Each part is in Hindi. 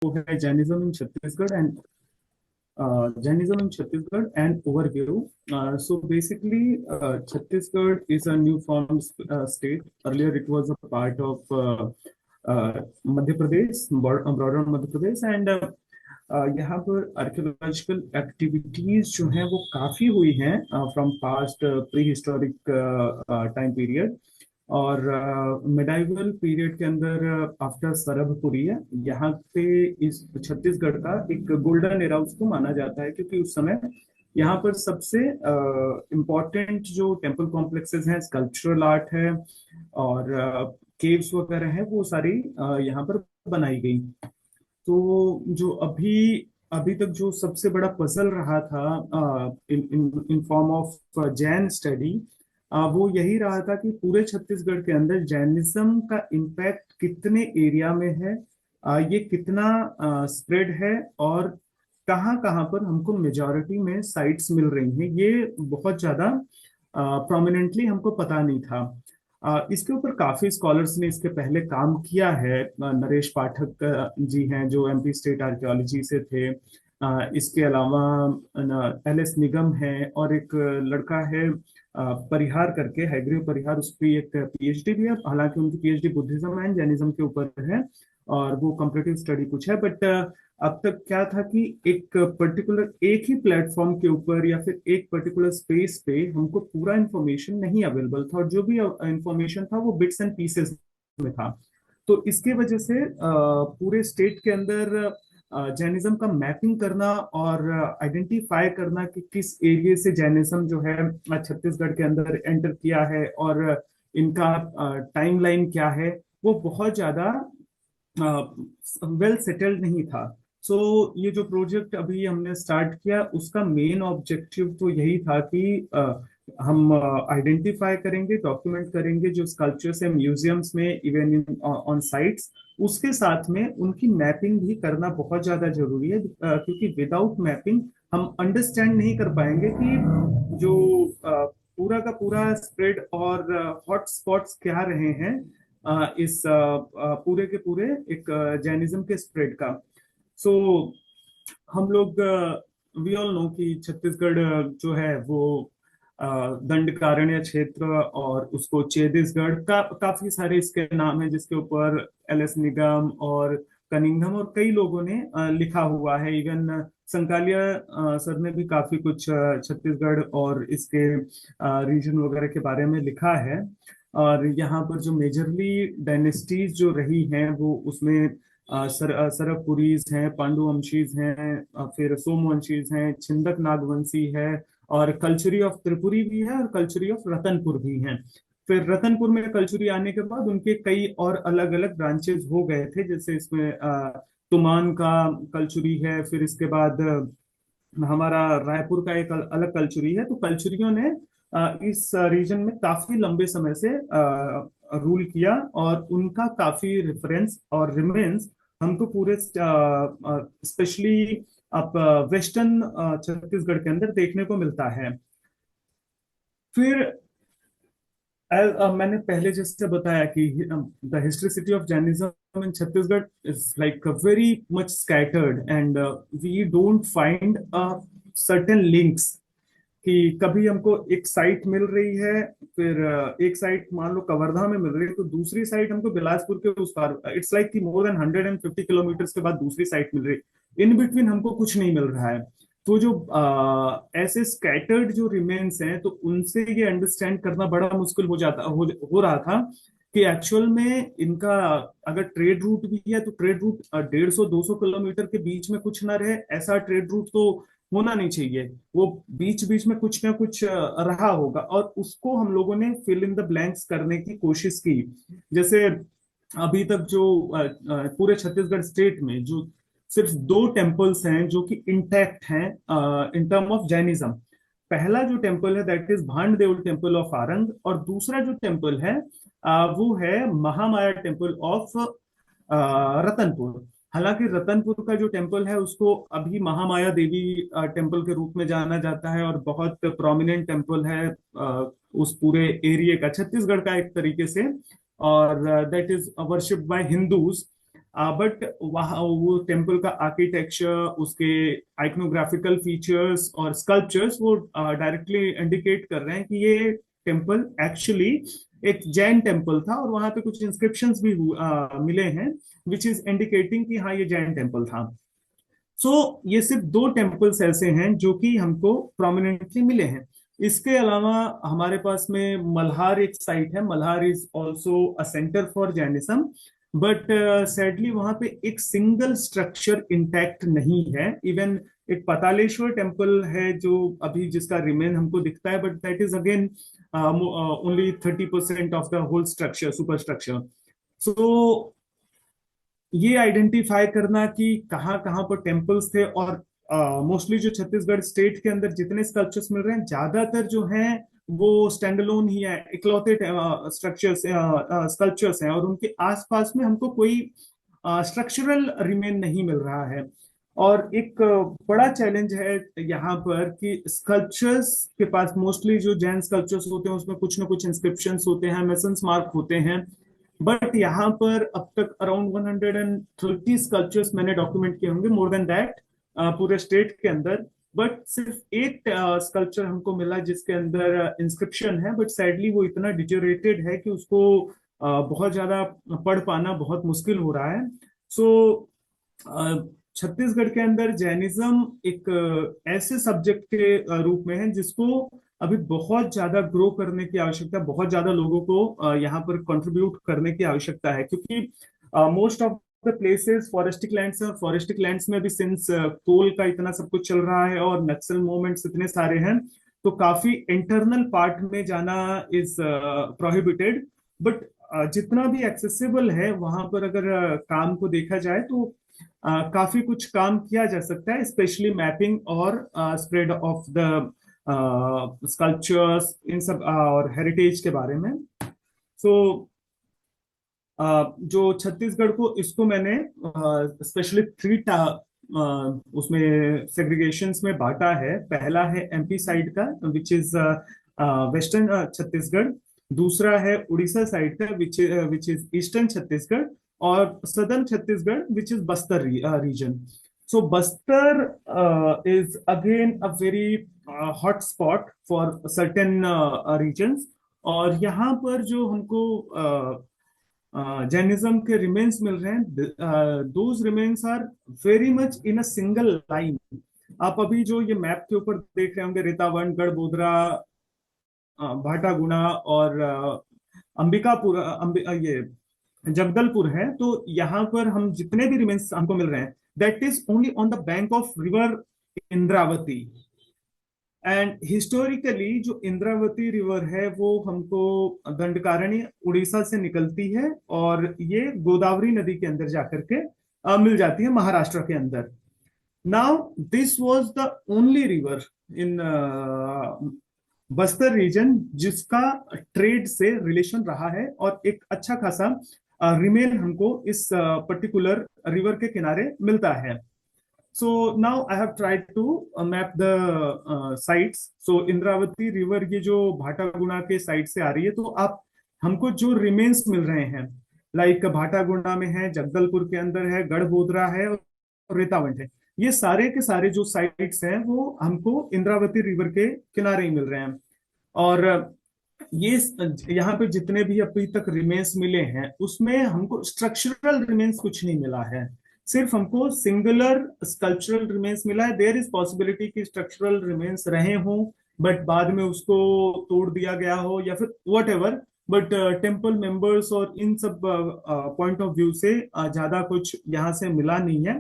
वो है Jainism in Chhattisgarh and Jainism in Chhattisgarh and overview. So basically, Chhattisgarh is a new formed state. Earlier, it was a part of Madhya Pradesh, broader Madhya Pradesh, and यहाँ पर आर्कियोलॉजिकल एक्टिविटीज जो हैं वो काफी हुई हैं from past pre historic time period. और मिडाइवल पीरियड के अंदर आफ्टर सरभपुरी है यहाँ पे इस छत्तीसगढ़ का एक गोल्डन एरा उसको माना जाता है, क्योंकि उस समय यहाँ पर सबसे इम्पोर्टेंट जो टेम्पल कॉम्प्लेक्सेस हैं, स्कल्पचरल आर्ट है और केव्स वगैरह हैं, वो सारी यहाँ पर बनाई गई। तो जो अभी अभी तक जो सबसे बड़ा पजल रहा था in in in form of Jain study, वो यही रहा था कि पूरे छत्तीसगढ़ के अंदर जैनिज्म का इम्पैक्ट कितने एरिया में है, ये कितना स्प्रेड है और कहाँ कहाँ पर हमको मेजॉरिटी में साइट्स मिल रही हैं, ये बहुत ज्यादा प्रोमिनेंटली हमको पता नहीं था। इसके ऊपर काफी स्कॉलर्स ने इसके पहले काम किया है। नरेश पाठक जी हैं जो एमपी स्टेट आर्कियोलॉजी से थे। इसके अलावा एल एस निगम है और एक लड़का है परिहार करके, हैग्रीव परिहार, उसकी एक पीएचडी भी है। हालांकि उनकी पीएचडी बुद्धिज्म एंड जैनिज्म के ऊपर है और वो कंपैरेटिव स्टडी कुछ है, बट अब तक क्या था कि एक पर्टिकुलर एक ही प्लेटफॉर्म के ऊपर या फिर एक पर्टिकुलर स्पेस पे हमको पूरा इंफॉर्मेशन नहीं अवेलेबल था, और जो भी इंफॉर्मेशन था वो बिट्स एंड पीसेस में था। तो इसके वजह से पूरे स्टेट के अंदर जैनिज्म का मैपिंग करना और आइडेंटिफाई करना कि किस एरिया से जैनिज्म जो है छत्तीसगढ़ के अंदर एंटर किया है और इनका टाइमलाइन क्या है, वो बहुत ज्यादा वेल सेटल्ड नहीं था। सो ये जो प्रोजेक्ट अभी हमने स्टार्ट किया, उसका मेन ऑब्जेक्टिव तो यही था कि हम आइडेंटिफाई करेंगे, डॉक्यूमेंट करेंगे जो स्कल्पचर्स है म्यूजियम्स में, इवन इन ऑन साइट्स। उसके साथ में उनकी मैपिंग भी करना बहुत ज्यादा जरूरी है, क्योंकि विदाउट मैपिंग हम अंडरस्टैंड नहीं कर पाएंगे कि जो पूरा का पूरा स्प्रेड और हॉट स्पॉट्स क्या रहे हैं इस पूरे के पूरे एक जैनिज्म के स्प्रेड का। सो हम लोग वी ऑल नो कि छत्तीसगढ़ जो है वो दंडकारण्य क्षेत्र और उसको चेदिसगढ़ काफी सारे इसके नाम है जिसके ऊपर एल एस निगम और कनिंघम और कई लोगों ने लिखा हुआ है। इवन संकालिया सर ने भी काफी कुछ छत्तीसगढ़ और इसके रीजन वगैरह के बारे में लिखा है। और यहाँ पर जो मेजरली डायनेस्टीज जो रही हैं वो उसमें सरबपुरीज हैं, पांडुवंशीज हैं, फिर सोमवंशीज हैं, छिंदक नागवंशी है और कल्चुरी ऑफ त्रिपुरी भी है और कल्चुरी ऑफ रतनपुर भी हैं। फिर रतनपुर में कल्चुरी आने के बाद उनके कई और अलग अलग ब्रांचेस हो गए थे, जैसे इसमें तुमान का कल्चुरी है, फिर इसके बाद हमारा रायपुर का एक अलग कल्चुरी है। तो कल्चुरियों ने इस रीजन में काफी लंबे समय से रूल किया और उनका काफी रेफरेंस और रिमेन्स हमको पूरे स्पेशली अब वेस्टर्न छत्तीसगढ़ के अंदर देखने को मिलता है। फिर मैंने पहले जैसे बताया कि the historicity of Jainism in Chhattisgarh is like very much scattered and we don't find certain links कि कभी हमको एक साइट मिल रही है, फिर एक साइट मान लो कवर्धा में मिल रही है तो दूसरी साइट हमको बिलासपुर के उस पार, इट्स लाइक कि मोर देन 150 किलोमीटर के बाद दूसरी साइट मिल रही है। इन बिटवीन हमको कुछ नहीं मिल रहा है। तो जो ऐसे स्कैटर्ड जो रिमेन्स हैं तो उनसे ये अंडरस्टैंड करना बड़ा मुश्किल हो रहा था कि एक्चुअल में इनका अगर ट्रेड रूट भी है तो ट्रेड रूट 150-200 किलोमीटर के बीच में कुछ ना रहे, ऐसा ट्रेड रूट तो होना नहीं चाहिए। वो बीच बीच में कुछ ना कुछ रहा होगा और उसको हम लोगों ने फिल इन द ब्लैंक्स करने की कोशिश की। जैसे अभी तक जो पूरे छत्तीसगढ़ स्टेट में जो सिर्फ दो टेम्पल्स हैं जो कि इंटैक्ट हैं इन टर्म ऑफ जैनिज्म। पहला जो टेम्पल है दैट इज भांड देउल टेम्पल ऑफ आरंग, और दूसरा जो टेम्पल है वो है महामाया टेम्पल ऑफ रतनपुर। हालांकि रतनपुर का जो टेम्पल है उसको अभी महामाया देवी टेम्पल के रूप में जाना जाता है और बहुत प्रोमिनेंट टेम्पल है उस पूरे एरिया का, छत्तीसगढ़ का एक तरीके से, और that is worshipped bye Hindus. But वहाँ वो टेम्पल का आर्किटेक्चर, उसके आइकनोग्राफिकल फीचर्स और स्कल्पचर्स वो डायरेक्टली इंडिकेट कर रहे हैं कि ये टेम्पल एक्चुअली एक जैन टेम्पल था, और वहां पे कुछ इंस्क्रिप्शंस भी मिले हैं विच इज इंडिकेटिंग कि हाँ ये जैन टेम्पल था। सो ये सिर्फ दो टेम्पल्स ऐसे हैं जो कि हमको प्रोमिनेंटली मिले हैं। इसके अलावा हमारे पास में मल्हार एक साइट है। Malhar is also a centre for Jainism, but sadly वहां पे एक सिंगल स्ट्रक्चर इंटैक्ट नहीं है। इवन एक पतालेश्वर टेम्पल है जो अभी जिसका रिमेन हमको दिखता है, but that is again only 30% of the whole structure, super structure. So ये आइडेंटिफाई करना कि कहाँ कहाँ पर टेम्पल्स थे, और मोस्टली जो छत्तीसगढ़ स्टेट के अंदर जितने स्कल्पचर्स मिल रहे हैं ज्यादातर जो हैं वो स्टैंड अलोन ही है, इकलौते स्ट्रक्चर्स स्कल्पचर्स हैं, और उनके आसपास में हमको कोई स्ट्रक्चरल रिमेन नहीं मिल रहा है। और एक बड़ा चैलेंज है यहाँ पर कि स्कल्पचर्स के पास, मोस्टली जो जैन स्कल्पचर्स होते हैं उसमें कुछ ना कुछ इंस्क्रिप्शंस होते हैं, मेसन्स मार्क होते हैं, बट यहाँ पर अब तक अराउंड 130 स्कल्पचर्स मैंने डॉक्यूमेंट किए होंगे, मोर देन दैट, पूरे स्टेट के अंदर। बट सिर्फ एक स्कल्पचर हमको मिला जिसके अंदर इंस्क्रिप्शन है, बट सैडली वो इतना डिटेरियोरेटेड है कि उसको बहुत ज्यादा पढ़ पाना बहुत मुश्किल हो रहा है। सो छत्तीसगढ़ के अंदर जैनिज्म एक ऐसे सब्जेक्ट के रूप में है जिसको अभी बहुत ज्यादा ग्रो करने की आवश्यकता है, बहुत ज्यादा लोगों को यहाँ पर कंट्रीब्यूट करने की आवश्यकता है, क्योंकि most of the places forestic lands हैं, और फॉरेस्टिक लैंड्स में भी सिंस कोल का इतना सब कुछ चल रहा है और नक्सल मूवमेंट्स इतने सारे हैं, तो काफी इंटरनल पार्ट में जाना इज प्रोहिबिटेड। बट जितना भी एक्सेसिबल है वहां पर अगर काम को देखा जाए तो काफी कुछ काम किया जा सकता है, स्पेशली मैपिंग और स्प्रेड ऑफ द स्कल्पचर्स इन सब और हेरिटेज के बारे में। सो जो छत्तीसगढ़ को, इसको मैंने स्पेशली थ्री उसमें सेग्रीगेशंस में बांटा है। पहला है एमपी साइड का विच इज वेस्टर्न छत्तीसगढ़, दूसरा है उड़ीसा साइड का विच इज ईस्टर्न छत्तीसगढ़, और southern Chhattisgarh which is Bastar region. So Bastar is again a very hot spot for certain regions, और यहाँ पर जो हमको जैनिज्म के रिमेन्स मिल रहे हैं, those remains are very much in a single line. आप अभी जो ये मैप के ऊपर देख रहे होंगे, रेतावन, गढ़बोदरा, भाटागुना और अंबिकापुर, ये जगदलपुर है, तो यहाँ पर हम जितने भी रिमेन्स हमको मिल रहे हैं that is only on the bank of river Indravati. And historically जो इंद्रावती रिवर है वो हमको दंडकारण्य उड़ीसा से निकलती है, और ये गोदावरी नदी के अंदर जाकर के मिल जाती है महाराष्ट्र के अंदर। Now this was the only river in Bastar region जिसका ट्रेड से रिलेशन रहा है, और एक अच्छा खासा रिमेन हमको इस पर्टिकुलर रिवर के किनारे मिलता है। So now I have tried to map the sites. So Indravati river ये जो भाटागुना के साइड से आ रही है, तो आप हमको जो रिमेन्स मिल रहे हैं, लाइक भाटागुना में है, जगदलपुर के अंदर है, गढ़बोदरा है और रेतावंट है, ये सारे के सारे जो साइट्स हैं वो हमको इंद्रावती रिवर के किनारे ही मिल रहे हैं। और ये यहाँ पे जितने भी अभी तक रिमेन्स मिले हैं उसमें हमको स्ट्रक्चरल रिमेन्स कुछ नहीं मिला है, सिर्फ हमको सिंगुलर स्कल्पचरल रिमेन्स मिला है। देयर इज पॉसिबिलिटी कि स्ट्रक्चरल रिमेन्स रहे हों बट बाद में उसको तोड़ दिया गया हो या फिर what ever, but temple members और इन सब पॉइंट ऑफ व्यू से ज्यादा कुछ यहाँ से मिला नहीं है।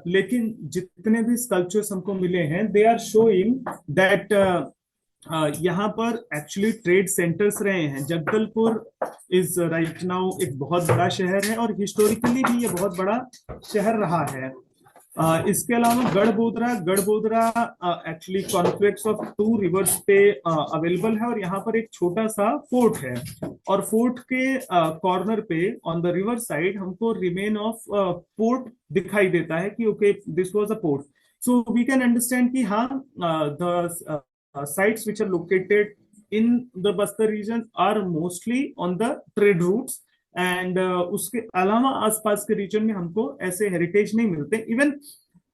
लेकिन जितने भी स्कल्पचर्स हमको मिले हैं दे आर शोइंग दैट यहाँ पर एक्चुअली ट्रेड सेंटर्स रहे हैं। जगदलपुर इज राइट नाउ एक बहुत बड़ा शहर है, और हिस्टोरिकली भी ये बहुत बड़ा शहर रहा है। इसके अलावा Garhbodra, Garhbodra actually conflicts of two rivers पे अवेलेबल है, और यहाँ पर एक छोटा सा फोर्ट है, और फोर्ट के कॉर्नर पे ऑन द रिवर साइड हमको रिमेन ऑफ पोर्ट दिखाई देता है कि okay this was a port. So we can understand कि हाँ the sites which are located in the Bastar region are mostly on the trade routes, and उसके अलावा आसपास के रीजन में हमको ऐसे हेरिटेज नहीं मिलते। इवन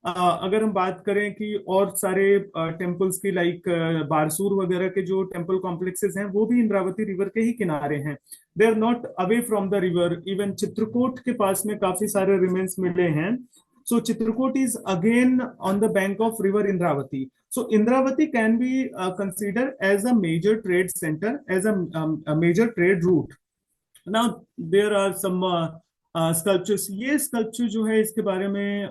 अगर हम बात करें कि और सारे टेम्पल्स की लाइक बारसूर वगैरह के जो टेम्पल कॉम्प्लेक्सेस हैं वो भी इंद्रावती रिवर के ही किनारे हैं, they are not away from the river. Even Chitrakoot के पास में काफी सारे रिमेन्स मिले हैं। So Chitrakoot is again on the bank of river Indravati. So Indravati can be considered as a major trade center, as a major trade route. Now there are some sculptures. ये sculpture जो है इसके बारे में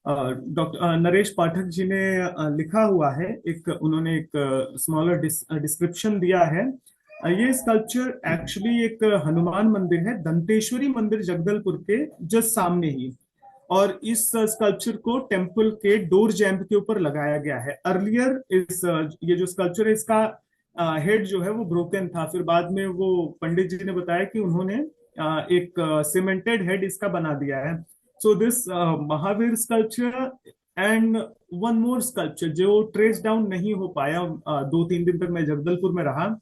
डॉक्टर नरेश पाठक जी ने लिखा हुआ है। एक उन्होंने एक स्मॉलर डिस्क्रिप्शन दिया है। ये स्कल्पचर एक्चुअली एक हनुमान मंदिर है, दंतेश्वरी मंदिर जगदलपुर के जस्ट सामने ही। और इस स्कल्पचर को टेम्पल के डोर जैम्प के ऊपर लगाया गया है। अर्लियर इस ये जो स्कल्पचर है इसका हेड जो है वो ब्रोकन था, फिर बाद में वो पंडित जी ने बताया कि उन्होंने एक सीमेंटेड हेड इसका बना दिया है। So this Mahavir sculpture and one more sculpture जो ट्रेस डाउन नहीं हो पाया, 2-3 दिन तक मैं जगदलपुर में रहा,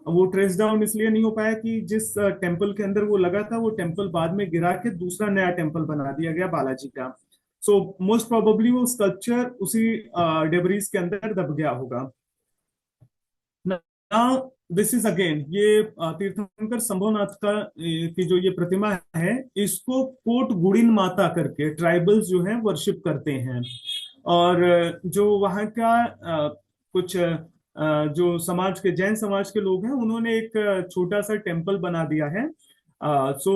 वो ट्रेस डाउन इसलिए नहीं हो पाया कि जिस टेम्पल के अंदर वो लगा था वो टेम्पल बाद में गिरा के दूसरा नया टेम्पल बना दिया गया बालाजी का। सो मोस्ट प्रोबेबली वो स्कल्पचर उसी डेबरीज के अंदर दब गया होगा। नाउ दिस इज अगेन ये तीर्थंकर संभवनाथ का की जो ये प्रतिमा है, इसको कोट गुड़िन माता करके ट्राइबल्स जो है वर्शिप करते हैं। और जो वहाँ का कुछ जो समाज के जैन समाज के लोग हैं उन्होंने एक छोटा सा टेम्पल बना दिया है। सो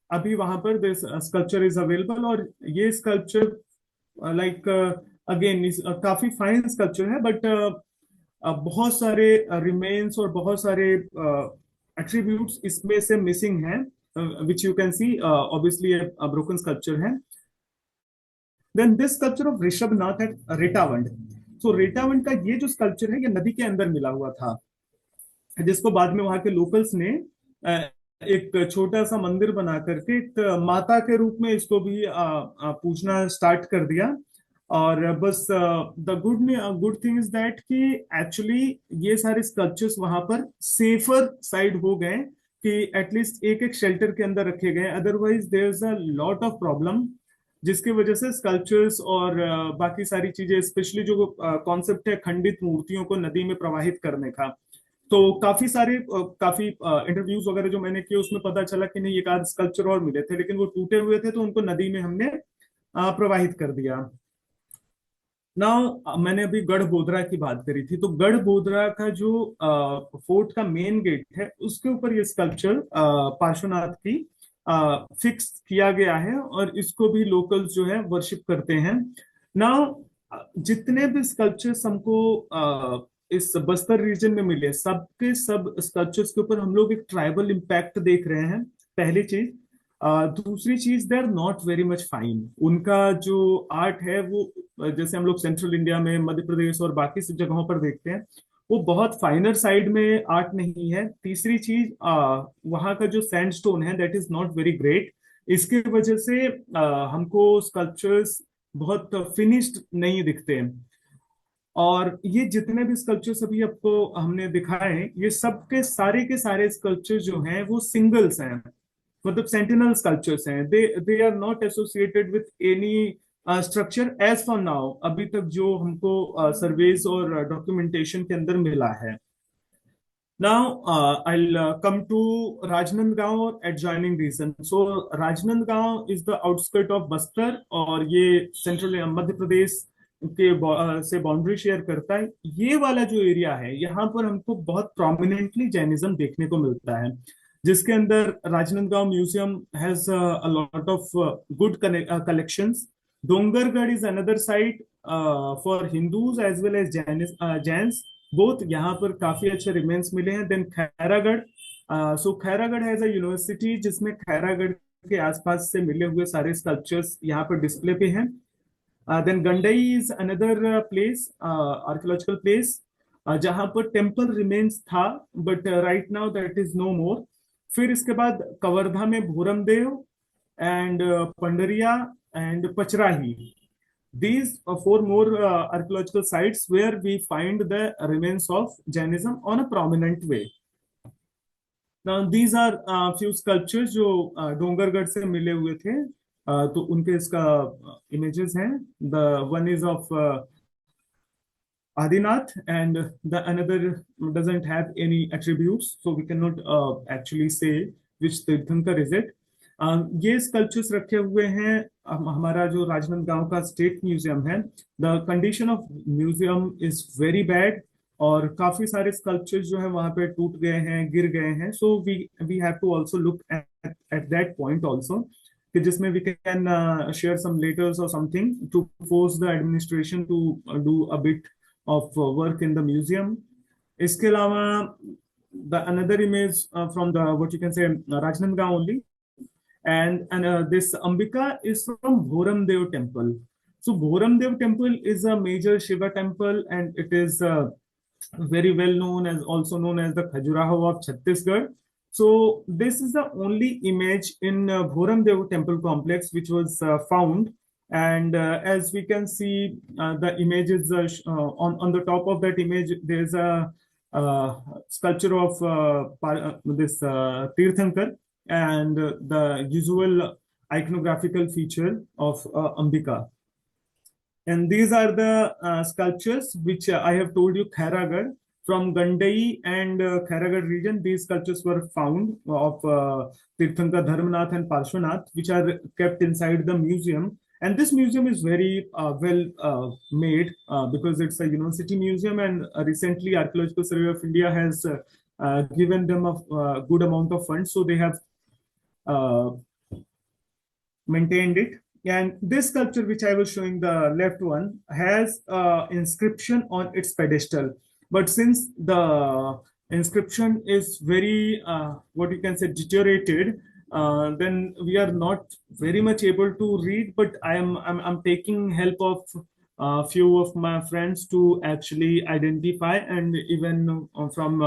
अभी वहां पर दिस स्कल्पचर इज अवेलेबल। और ये स्कल्पचर लाइक अगेन काफी फाइन स्कल्पचर है, बट बहुत सारे रिमेन्स और बहुत सारे एट्रीब्यूट्स इसमें से मिसिंग हैं, which you can see obviously broken sculpture है। Then this sculpture of Rishabhanath at Retawand. So Retawand का ये जो स्कल्पचर है ये नदी के अंदर मिला हुआ था, जिसको बाद में वहां के लोकल्स ने एक छोटा सा मंदिर बना करके एक माता के रूप में इसको भी पूजना स्टार्ट कर दिया। और बस the good thing is that कि एक्चुअली ये सारे स्कल्पचर्स वहां पर सेफर साइड हो गए कि एटलीस्ट एक एक शेल्टर के अंदर रखे गए, otherwise there is a lot of problem, जिसकी वजह से स्कल्पचर्स और बाकी सारी चीजें, स्पेशली जो कॉन्सेप्ट है खंडित मूर्तियों को नदी में प्रवाहित करने का, तो काफी इंटरव्यूज वगैरह जो मैंने किए उसमें पता चला कि नहीं एक आध स्कल्पचर और मिले थे लेकिन वो टूटे हुए थे तो उनको नदी में हमने प्रवाहित कर दिया। नाउ मैंने अभी गढ़ बोधरा की बात करी थी, तो गढ़ बोधरा का जो फोर्ट का मेन गेट है उसके ऊपर ये स्कल्पचर पार्श्वनाथ की फिक्स किया गया है और इसको भी लोकल्स जो है वर्शिप करते हैं। नाउ जितने भी स्कल्पचर्स हमको इस बस्तर रीजन में मिले, सबके सब स्कल्पचर्स के ऊपर हम लोग एक ट्राइबल इम्पैक्ट देख रहे हैं, पहली चीज। दूसरी चीज, they are not very much fine. उनका जो आर्ट है वो जैसे हम लोग सेंट्रल इंडिया में मध्य प्रदेश और बाकी सब जगहों पर देखते हैं वो बहुत फाइनर साइड में आर्ट नहीं है। तीसरी चीज, वहाँ का जो सैंडस्टोन है that is not very great. इसकी वजह से हमको स्कल्पचर्स बहुत फिनिश्ड नहीं दिखते हैं। और ये जितने भी स्कल्पचर्स अभी आपको हमने दिखाए हैं ये सब के सारे स्कल्पचर जो हैं वो सिंगल्स हैं, मतलब सेंटिनल स्कल्पचर्स हैं। They are not associated with any structure as for now, अभी तक जो हमको सर्वेज और डॉक्यूमेंटेशन के अंदर मिला है। Now, I'll come to Rajnandgaon or adjoining region. So, Rajnandgaon is the outskirt of Bastar और ये सेंट्रल मध्य प्रदेश के से बाउंड्री शेयर करता है। ये वाला जो एरिया है यहाँ पर हमको बहुत प्रोमिनेंटली जैनिज्म देखने को मिलता है, जिसके अंदर Rajnandgaon museum has a lot of good collections. Dongargarh is another site for Hindus as well as Jains both, यहाँ पर काफी अच्छे रिमेन्स मिले हैं। Then Khairagarh, so Khairagarh has a university जिसमें खैरागढ़ के आसपास से मिले हुए सारे स्कल्पचर्स यहाँ पर डिस्प्ले पे हैं। Then Gandai is another place, archaeological place, जहाँ पर टेम्पल रिमेन्स था but right now that is no more. फिर इसके बाद कवर्धा में Bhoramdev and Pandariya and Pachrahi, these four more archaeological sites where we find the remains of Jainism on a prominent way. Now these are few sculptures जो डोंगरगढ़ से मिले हुए थे, तो उनके इसका images हैं. The one is of Adinath, and the another doesn't have any attributes, so we cannot actually say which Tirthankar is it. ये स्कल्पचर्स रखे हुए हैं हमारा जो राजनांदगांव का स्टेट म्यूजियम है. The condition of museum is very bad, और काफी सारे स्कल्पचर्स जो है वहां पे टूट गए हैं, गिर गए हैं. So we have to also look at that point also, कि जिसमें we can share some letters और something to force the administration to do a bit of work in the museum. इसके अलावा the another image from the what you can say Rajnandgaon only, and this Ambika is from Bhoramdev temple. So Bhoramdev temple is a major Shiva temple, and it is very well known as, also known as the Khajuraho of Chhattisgarh. So this is the only image in Bhoramdev temple complex which was found. And as we can see, the images on the top of that image, there's a sculpture of this Tirthankar, and the usual iconographical feature of Ambika. And these are the sculptures which I have told you, Khairagarh, from Gandai and Khairagarh region. These sculptures were found of Tirthankar, Dharmanath and Parshvanath, which are kept inside the museum. And this museum is very well made because it's a university museum, and recently Archaeological Survey of India has given them a good amount of funds, so they have maintained it. And this sculpture, which I was showing, the left one, has inscription on its pedestal. But since the inscription is very, what you can say, deteriorated, then we are not very much able to read. But I'm taking help of a few of my friends to actually identify, and even from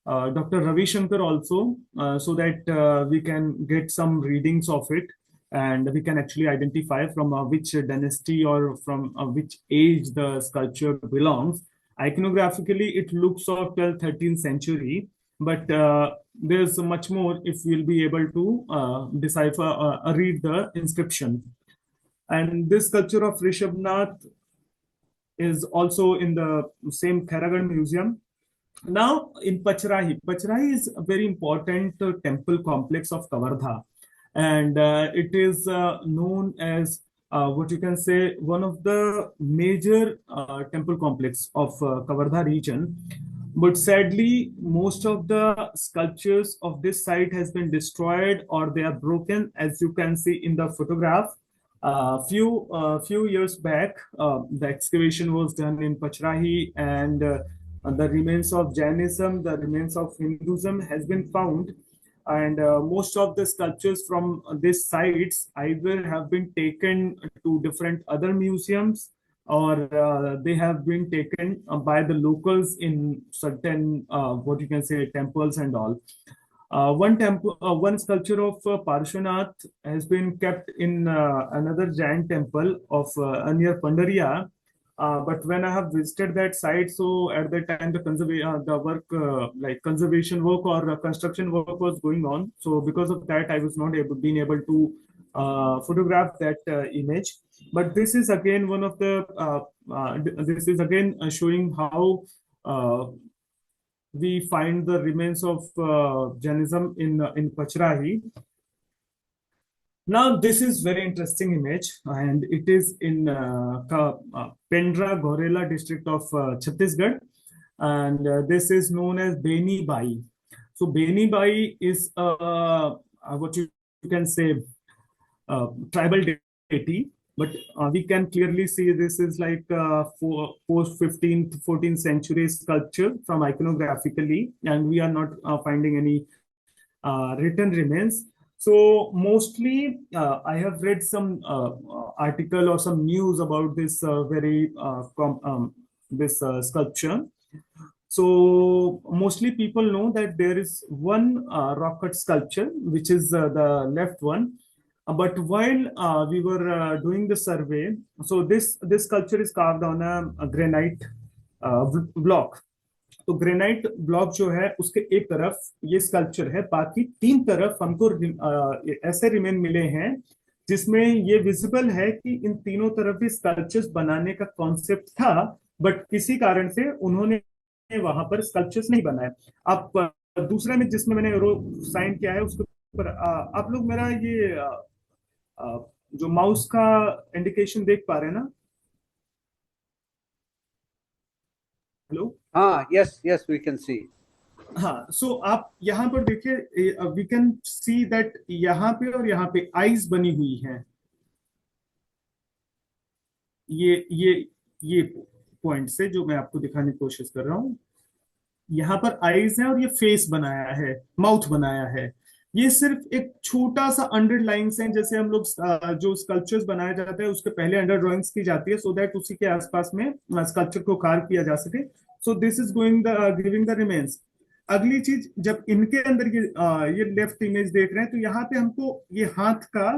Dr. Ravi Shankar also, so that we can get some readings of it, and we can actually identify from which dynasty or from which age the sculpture belongs. Iconographically, it looks of 12th, 13th century, but there's much more if we'll be able to decipher, read the inscription. And this sculpture of Rishabhnath is also in the same Khairagarh museum. Now in Pachrahi, Pachrahi is a very important temple complex of Kavardha, and it is known as what you can say one of the major temple complex of Kavardha region. But sadly, most of the sculptures of this site has been destroyed or they are broken, as you can see in the photograph. Few years back, the excavation was done in Pachrahi, and the remains of Jainism, the remains of Hinduism has been found. And most of the sculptures from these sites either have been taken to different other museums, or they have been taken by the locals in certain what you can say temples and all. One sculpture of Parshvanath has been kept in another giant temple of near Pandaria. But when I have visited that site, so at that time the work like conservation work or construction work was going on. So because of that, I was not able to photograph that image. But this is again one of the this is again showing how we find the remains of Jainism in Pachrahi. Now, this is very interesting image, and it is in Pendra Gorela district of Chhattisgarh, and this is known as Beni Bai. So Beni Bai is what you can say tribal deity, but we can clearly see this is like post 15th 14th century sculpture from iconographically, and we are not finding any written remains. So mostly I have read some article or some news about this this sculpture. So mostly people know that there is one rock cut sculpture, which is the left one. But while we were doing the survey, so this sculpture is carved on a granite block. तो ग्रेनाइट ब्लॉक जो है उसके एक तरफ ये स्कल्पचर है, बाकी तीन तरफ हमको ऐसे रिमेन मिले हैं जिसमें ये विजिबल है कि इन तीनों तरफ भी स्कल्पचर्स बनाने का कॉन्सेप्ट था, बट किसी कारण से उन्होंने वहां पर स्कल्पचर्स नहीं बनाए। आप दूसरा में जिसमें मैंने रो साइन किया है उसके ऊपर आप लोग मेरा ये जो माउस का इंडिकेशन देख पा रहे हैं ना? हेलो। हाँ, yes yes, we can see. हाँ, सो आप यहाँ पर देखिए, वी कैन सी दैट यहाँ पे और यहाँ पे आईज बनी हुई हैं। ये पॉइंट से जो मैं आपको दिखाने की कोशिश कर रहा हूँ, यहाँ पर आईज है और ये फेस बनाया है, माउथ बनाया है। ये सिर्फ एक छोटा सा अंडर लाइंस है, जैसे हम लोग जो स्कल्पचर्स बनाया जाता है उसके पहले अंडर ड्राइंग्स की जाती है, सो दैट उसी के आसपास में स्कल्पचर को कार्व किया जा सके। सो this is going the giving the remains. अगली चीज, जब इनके अंदर ये लेफ्ट इमेज देख रहे हैं तो यहाँ पे हमको ये हाथ का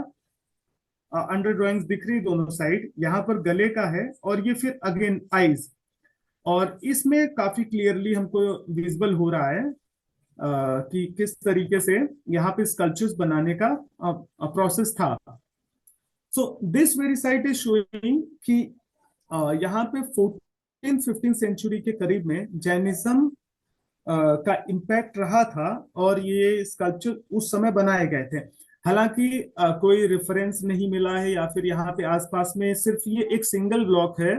अंडर ड्राइंग्स दिख रही दोनों साइड, यहाँ पर गले का है और ये फिर अगेन आईज। और इसमें काफी क्लियरली हमको विजिबल हो रहा है कि किस तरीके से यहाँ पे स्कल्पचर्स बनाने का प्रोसेस था। So this very site is showing कि यहाँ पे 14th-15th सेंचुरी के करीब में जैनिज्म का इम्पैक्ट रहा था और ये स्कल्पचर उस समय बनाए गए थे। हालांकि कोई रेफरेंस नहीं मिला है, या फिर यहाँ पे आसपास में सिर्फ ये एक सिंगल ब्लॉक है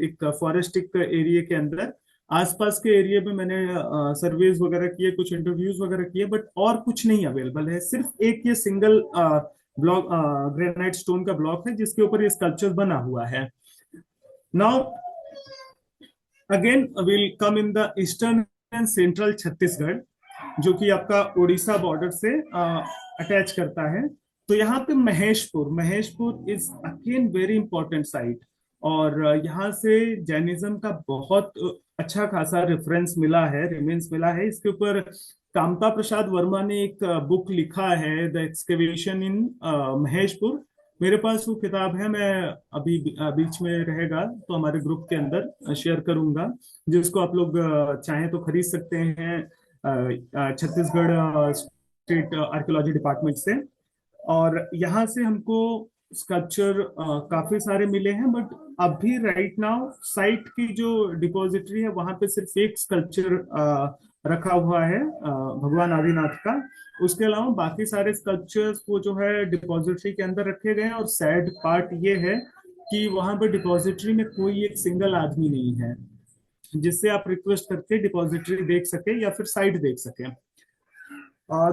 एक फॉरेस्टिक एरिया के अंदर। आसपास के एरिया में मैंने सर्वेज वगैरह किए, कुछ इंटरव्यूज वगैरह किए, बट और कुछ नहीं अवेलेबल है। सिर्फ एक ये सिंगल ब्लॉक ग्रेनाइट स्टोन का ब्लॉक है जिसके ऊपर ये स्कल्पचर बना हुआ है। Now again will come in the eastern and central Chhattisgarh, जो कि आपका उड़ीसा बॉर्डर से अटैच करता है। तो यहाँ पे Maheshpur, Maheshpur is again very important site, और यहाँ से जैनिज्म का बहुत अच्छा खासा रेफरेंस मिला है, रिमेन्स मिला है। इसके ऊपर कामता प्रसाद वर्मा ने एक बुक लिखा है, द एक्सकेवेशन इन महेशपुर। मेरे पास वो किताब है, मैं अभी बीच में रहेगा तो हमारे ग्रुप के अंदर शेयर करूंगा, जिसको आप लोग चाहें तो खरीद सकते हैं छत्तीसगढ़ स्टेट आर्कियोलॉजी डिपार्टमेंट से। और यहाँ से हमको स्कल्पचर काफी सारे मिले हैं, बट अभी राइट नाउ साइट की जो डिपॉजिटरी है वहां पे सिर्फ एक स्कल्पचर रखा हुआ है भगवान आदिनाथ का। उसके अलावा बाकी सारे स्कल्पचर्स वो जो है डिपॉजिटरी के अंदर रखे गए हैं। और सैड पार्ट ये है कि वहां पर डिपॉजिटरी में कोई एक सिंगल आदमी नहीं है जिससे आप रिक्वेस्ट करके डिपॉजिटरी देख सके या फिर साइट देख सके।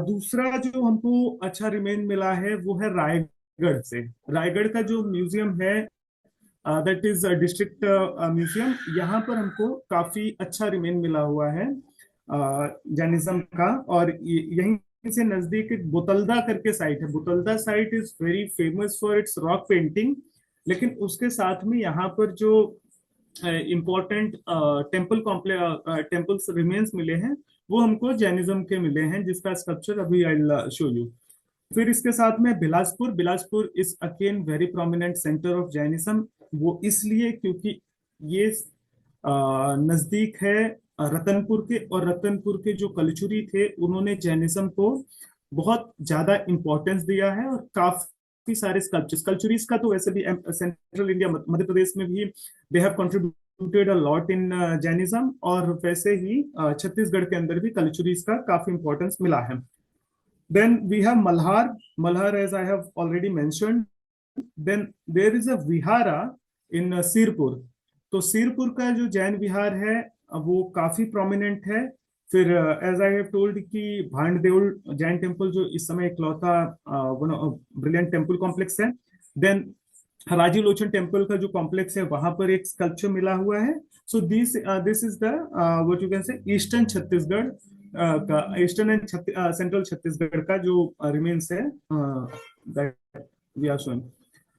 दूसरा जो हमको अच्छा रिमेन मिला है वो है रायगढ़ से। रायगढ़ का जो म्यूजियम है दैट इज डिस्ट्रिक्ट म्यूजियम, यहाँ पर हमको काफी अच्छा रिमेन मिला हुआ है जैनिज्म का। और यहीं से नजदीक एक बुतलदा करके साइट है। Butlada site is very famous for its rock painting, लेकिन उसके साथ में यहाँ पर जो इम्पोर्टेंट टेम्पल्स रिमेन्स मिले हैं वो हमको जैनिज्म के मिले हैं, जिसका स्ट्रक्चर अभी आई विल शो यू। फिर इसके साथ में Bilaspur, Bilaspur is again very prominent centre of Jainism. वो इसलिए क्योंकि ये नजदीक है रतनपुर के, और रतनपुर के जो कलचुरी थे उन्होंने जैनिज्म को बहुत ज्यादा इंपॉर्टेंस दिया है। और काफी सारे स्कल्पचर्स, कल्चुरीज का तो वैसे भी सेंट्रल इंडिया मध्य प्रदेश में भी they have contributed a lot in Jainism, और वैसे ही छत्तीसगढ़ के अंदर भी कल्चुरीज का काफी इंपॉर्टेंस मिला है। Then we have Malhar, Malhar as I have already mentioned. Then there is a vihara in Sirpur. तो सिरपुर का जो जैन विहार है वो काफी प्रोमिनेंट है। फिर एज आई हैव टोल्ड कि भांड जैन टेम्पल जो इस समय इकलौता ब्रिलियंट टेम्पल कॉम्प्लेक्स है। देन हराजी लोचन टेम्पल का जो कॉम्प्लेक्स है वहां पर एक स्कल्पचर मिला हुआ है। So this is the what you can say eastern Chhattisgarh का, ईस्टर्न एंड सेंट्रल छत्तीसगढ़ का जो रिमेन्स है that we are showing.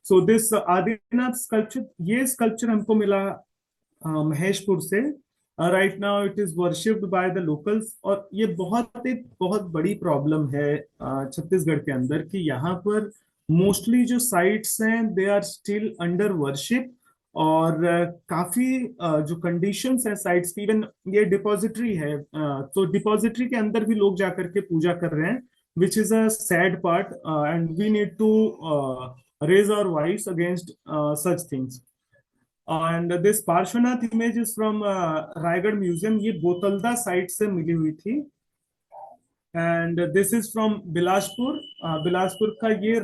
So this Adinath sculpture, ये स्कल्पचर हमको मिला महेशपुर से। Right now it is worshipped by the locals. और ये बहुत बड़ी प्रॉब्लम है छत्तीसगढ़ के अंदर कि यहाँ पर मोस्टली जो साइट्स हैं they are still under worship, और काफी जो कंडीशंस है साइट्स की, इवन ये डिपॉजिटरी है, तो डिपॉजिटरी के अंदर भी लोग जाकर के पूजा कर रहे हैं, which is a sad part, and we need to raise our voice against such things. And this Parshvanath image is from Raigarh museum, ये बोतलदा साइट से मिली हुई थी। And this is from Bilaspur, Bilaspur का ये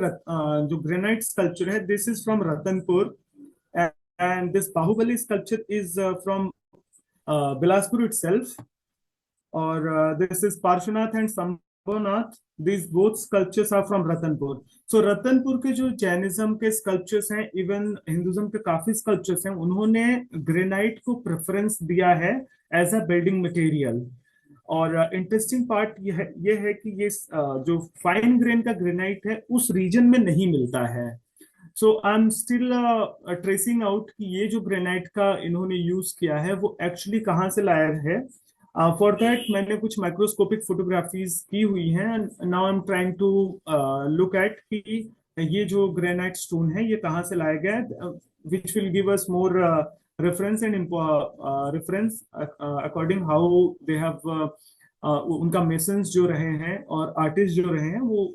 जो ग्रेनाइट स्कल्पचर है, this is from Ratanpur, and this Bahubali sculpture is from Bilaspur itself. और this is Parshvanath and Sambhavnath, these both sculptures are from Ratanpur. सो रतनपुर के जो जैनिज्म के स्कल्पचर्स हैं, इवन हिंदुज्म के काफी स्कल्पचर्स हैं, उन्होंने ग्रेनाइट को प्रेफरेंस दिया है एज अ बिल्डिंग मटेरियल। और इंटरेस्टिंग पार्ट ये है कि ये जो फाइन ग्रेन का ग्रेनाइट है उस रीजन में नहीं मिलता है। So I am still tracing out कि ये जो ग्रेनाइट का इन्होंने यूज किया है वो एक्चुअली कहाँ से लाया है। फॉर दैट मैंने कुछ माइक्रोस्कोपिक फोटोग्राफीज की हुई हैं, now I am trying to look at कि ये जो ग्रेनाइट स्टोन है ये कहाँ से लाया गया है, which will give us more reference and reference according how they have उनका मेसन्स जो रहे हैं और आर्टिस्ट जो रहे हैं वो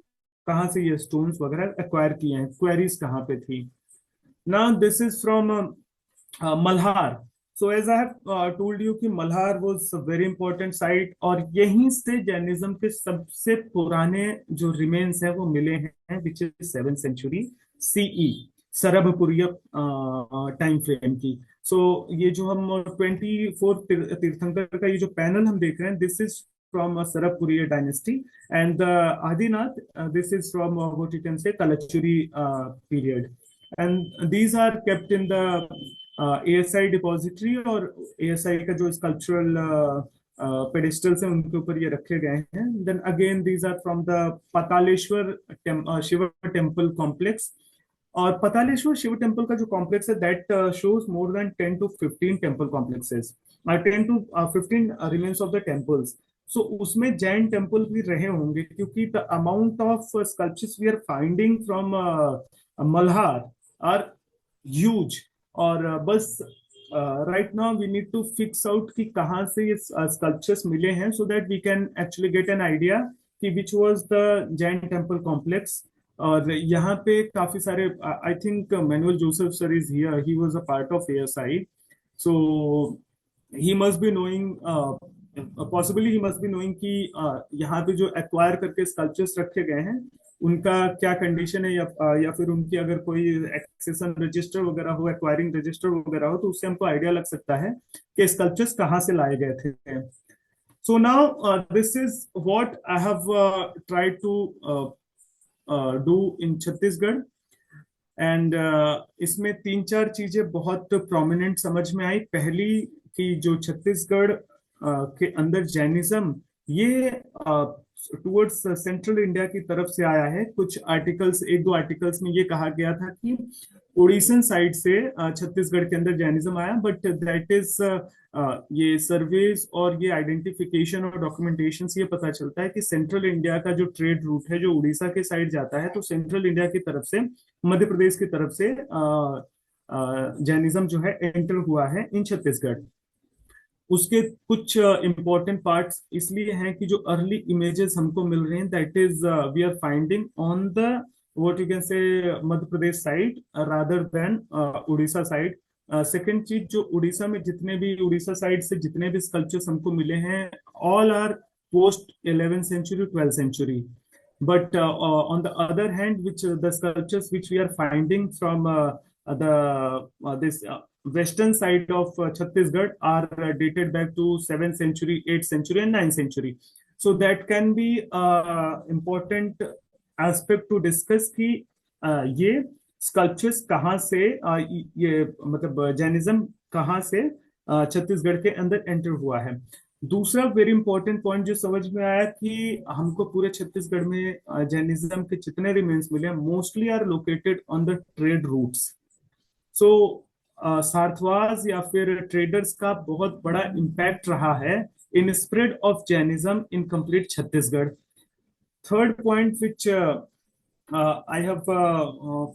कहाँ से ये स्टोन्स वगैरह एक्वायर किए हैं, क्वेरीज कहाँ पे थी। Now this is from Malhar. So as I have told you कि Malhar was a very important site, और यहीं से जैनिज्म के सबसे पुराने जो रिमेन्स हैं वो मिले हैं, which is 7th century CE, Sarabhapuriya time frame की। सो ये जो हम 24 तीर्थंकर का ये जो पैनल हम देख रहे हैं, this is from Sarabpuriya dynasty, and the Adinath, this is from what you can say Kalachuri period, and these are kept in the ASI depository, और ASI का जो sculptural pedestals हैं उनके ऊपर ये रखे गए हैं। Then again these are from the Pataleshwar Shiva temple complex, और पतालेश्वर शिव टेम्पल का जो कॉम्प्लेक्स है that shows more than 10 to 15 temple complexes, 10 to 15 remains of the temples. So उसमें जैन टेम्पल भी रहे होंगे, क्योंकि the amount of sculptures we are finding from Malhar are huge. और बस right now we need to fix out कि कहाँ से ये स्कल्पचर्स मिले हैं, so that we can actually get an idea कि which was the Jain temple complex. और यहाँ पे काफी सारे, I think manual Joseph sir is here, he was a part of ASI, so he must be knowing, possibly he must be knowing कि यहाँ पे जो एक्वायर करके स्कल्पचर्स रखे गए हैं उनका क्या कंडीशन है, या फिर उनकी अगर कोई एक्सेशन रजिस्टर वगैरह हो, एक्वायरिंग रजिस्टर वगैरह हो, तो उससे हमको आइडिया लग सकता है कि स्कल्पचर्स कहाँ से लाए गए थे। So now this is what I have tried to do in Chhattisgarh, and इसमें 3-4 चीजें बहुत प्रोमिनेंट समझ में आई। पहली कि जो छत्तीसगढ़ के अंदर जैनिज्म ये टुवर्ड्स सेंट्रल इंडिया की तरफ से आया है। कुछ आर्टिकल्स, 1-2 आर्टिकल्स में ये कहा गया था कि उड़ीसन साइड से छत्तीसगढ़ के अंदर जैनिज्म आया, बट दैट इज ये सर्वेज और ये आइडेंटिफिकेशन और डॉक्यूमेंटेशन से ये पता चलता है कि सेंट्रल इंडिया का जो ट्रेड रूट है जो उड़ीसा के साइड जाता है, तो सेंट्रल इंडिया की तरफ से, मध्य प्रदेश की तरफ से जैनिज्म जो है एंटर हुआ है इन छत्तीसगढ़। उसके कुछ इंपॉर्टेंट पार्ट्स इसलिए हैं कि जो अर्ली इमेजेस हमको मिल रहे हैं, that is we are finding on the what you can say Madhya Pradesh side rather than Orissa side. Second चीज, जो उड़ीसा में जितने भी, उड़ीसा साइड से जितने भी स्कल्पचर्स हमको मिले हैं, all R post 11th century 12th century, but on the other hand, which the sculptures which we are finding from the this western side of Chhattisgarh are dated back to 7th century, 8th century, and 9th century. So that can be important aspect to discuss कि ये स्कल्पचर्स कहाँ से, ये मतलब जैनिज्म कहाँ से छत्तीसगढ़ के अंदर एंटर हुआ है। दूसरा वेरी इंपॉर्टेंट पॉइंट जो समझ में आया कि हमको पूरे छत्तीसगढ़ में जैनिज्म के जितने रिमेन्स मिले, mostly are located on the trade routes. So सार्थवाज या फिर ट्रेडर्स का बहुत बड़ा इम्पैक्ट रहा है in spread of Jainism in complete Chhattisgarh. Third point which I have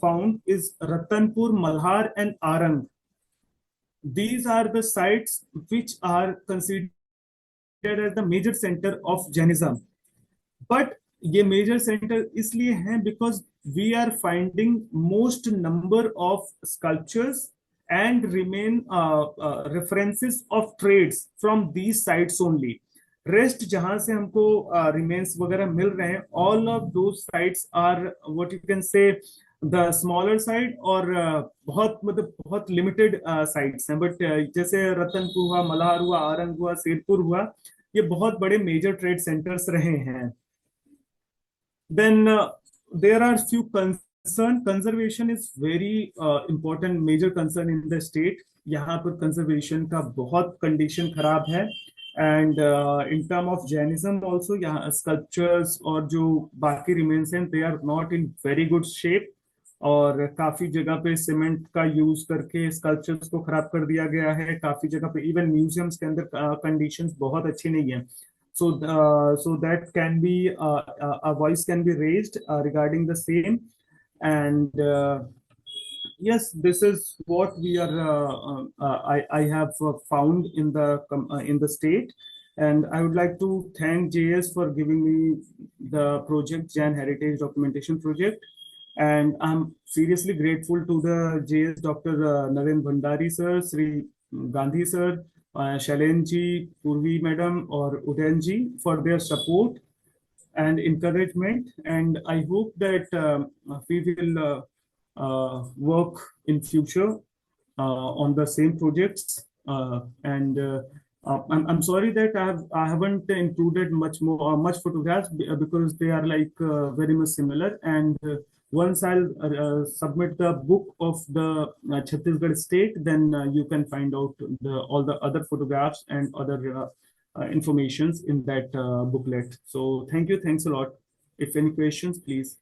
found is Ratanpur, Malhar, and Arang. these are the sites which are considered as the major center of Jainism. But ये major center इसलिए हैं because we are finding most number of sculptures and remain references of trades from these sites only. Rest जहां से हमको remains वगैरह मिल रहे हैं, all of those sites are what you can say the smaller side और बहुत मतलब बहुत limited sites हैं. But जैसे रतनपुर हुआ, मल्हार हुआ, आरंग हुआ, शेरपुर हुआ, ये बहुत बड़े मेजर ट्रेड सेंटर्स रहे हैं. Then there are few concern. Conservation is very important, major concern in the state. यहाँ पर conservation का बहुत condition खराब है. And in term of Jainism also, यहाँ sculptures और जो बाकी remains हैं, they are not in very good shape. और काफी जगह पे सीमेंट का यूज करके स्कल्पचर्स को खराब कर दिया गया है. काफी जगह पे इवन म्यूजियम्स के अंदर कंडीशंस बहुत अच्छी नहीं है. So that can be a voice can be raised regarding the same. And yes, this is what we are I have found in the state. And I would like to thank JS for giving me the project, Jain Heritage Documentation Project. And I'm seriously grateful to the JS Dr. Naren Bhandari sir, Sri Gandhi sir, Shailen ji, Purvi madam, or Udayan ji for their support and encouragement. And I hope that we will work in future on the same projects. I'm sorry that I haven't included much photographs because they are like very much similar. And once I'll submit the book of the Chhattisgarh state, then you can find out all the other photographs and other informations in that booklet. So thank you. Thanks a lot. If any questions, please.